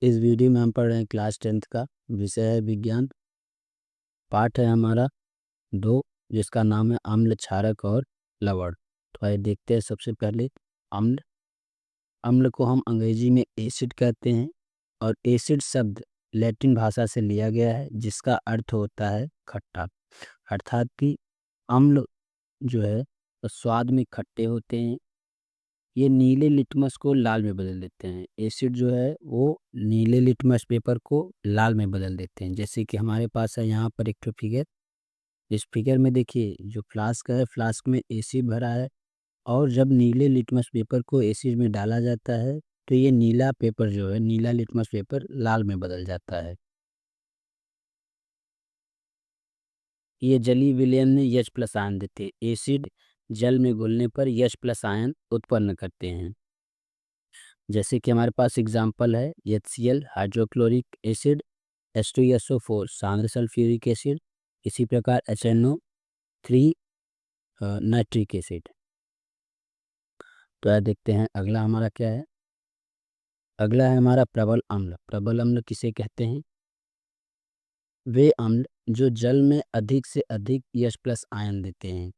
इस वीडियो में हम पढ़ रहे हैं क्लास 10th का विषय है विज्ञान। पाठ है हमारा 2 जिसका नाम है अम्ल, क्षारक और लवण। तो आइए देखते हैं सबसे पहले अम्ल। अम्ल को हम अंग्रेजी में एसिड कहते हैं और एसिड शब्द लैटिन भाषा से लिया गया है जिसका अर्थ होता है खट्टा। अर्थात कि अम्ल जो है वो स्वाद में खट्टे होते हैं। ये नीले लिटमस को लाल में बदल देते हैं। एसिड जो है वो नीले लिटमस पेपर को लाल में बदल देते हैं। जैसे कि हमारे पास है यहाँ पर एक तो फिगर। इस फिगर में देखिए जो फ्लास्क है, फ्लास्क में एसिड भरा है और जब नीले लिटमस पेपर को एसिड में डाला जाता है तो ये नीला पेपर जो है, नीला लिटमस पेपर लाल में बदल जाता है। ये जलीय विलयन में H प्लस आयन देते हैं। एसिड जल में घुलने पर H प्लस आयन उत्पन्न करते हैं। जैसे कि हमारे पास एग्जाम्पल है HCl हाइड्रोक्लोरिक एसिड, H2SO4 सांद्र सल्फ्यूरिक एसिड, इसी प्रकार HNO3 नाइट्रिक एसिड। तो यह देखते हैं अगला हमारा क्या है। अगला है हमारा प्रबल अम्ल। प्रबल अम्ल किसे कहते हैं? वे अम्ल जो जल में अधिक से अधिक H प्लस आयन देते हैं,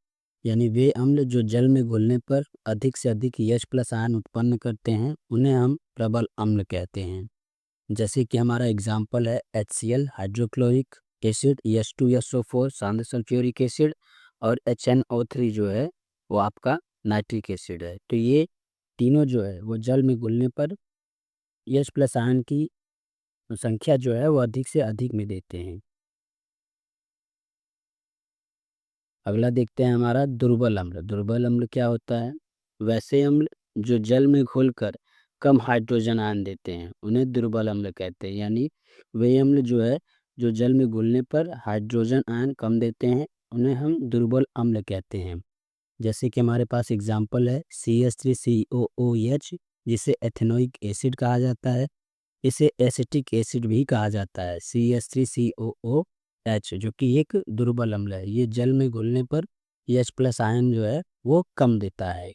यानी वे अम्ल जो जल में घुलने पर अधिक से अधिक H प्लस आयन उत्पन्न करते हैं उन्हें हम प्रबल अम्ल कहते हैं। जैसे कि हमारा एग्जाम्पल है HCl हाइड्रोक्लोरिक एसिड, H2SO4 सांद्र सल्फ्यूरिक एसिड और HNO3 जो है वो आपका नाइट्रिक एसिड है। तो ये तीनों जो है वो जल में घुलने पर H प्लस आयन की संख्या जो है वो अधिक से अधिक में देते हैं। अगला देखते हैं हमारा दुर्बल अम्ल। दुर्बल अम्ल क्या होता है? वैसे अम्ल जो जल में घुलकर कम हाइड्रोजन आयन देते हैं उन्हें दुर्बल अम्ल कहते हैं। यानी वे अम्ल जो है जो जल में घुलने पर हाइड्रोजन आयन कम देते हैं उन्हें हम दुर्बल अम्ल कहते हैं। जैसे कि हमारे पास एग्जाम्पल है CH3COOH जिसे एथेनोइक एसिड कहा जाता है। इसे एसिटिक एसिड भी कहा जाता है। CH3COOH जो कि एक दुर्बल अम्ल है। ये जल में घुलने पर H प्लस आयन जो है वो कम देता है।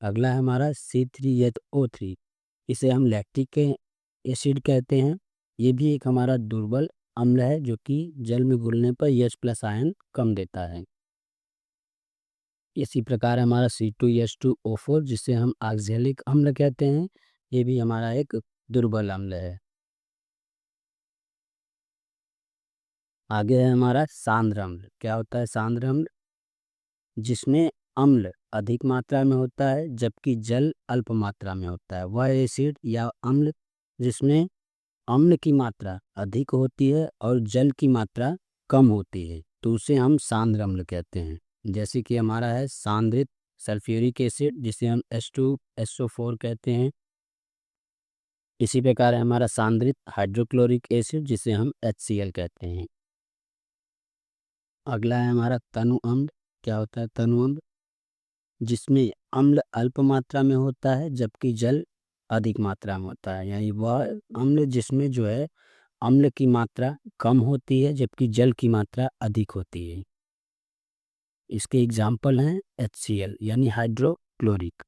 अगला है हमारा C3H3। इसे हम लैक्टिक एसिड कहते हैं। ये भी एक हमारा दुर्बल अम्ल है जो कि जल में घुलने पर H प्लस आयन कम देता है। इसी प्रकार हमारा C2H2O4 जिसे हम ऑक्जेलिक अम्ल कहते हैं। ये भी हमारा एक दुर्बल अम्ल है। आगे है हमारा सांद्र अम्ल। क्या होता है सांद्र अम्ल? जिसमें अम्ल अधिक मात्रा में होता है जबकि जल अल्प मात्रा में होता है। वह एसिड या अम्ल जिसमें अम्ल की मात्रा अधिक होती है और जल की मात्रा कम होती है तो उसे हम सांद्र अम्ल कहते हैं। जैसे कि हमारा है सांद्रित सल्फ्यूरिक एसिड जिसे हम H2SO4 कहते हैं। इसी प्रकार है हमारा सांद्रित हाइड्रोक्लोरिक एसिड जिसे हम HCl कहते हैं। अगला है हमारा तनु अम्ल। क्या होता है तनु अम्ल? जिसमें अम्ल अल्प मात्रा में होता है जबकि जल अधिक मात्रा में होता है। यानी वह अम्ल जिसमें जो है अम्ल की मात्रा कम होती है जबकि जल की मात्रा अधिक होती है। इसके एग्जाम्पल हैं HCl यानी हाइड्रोक्लोरिक।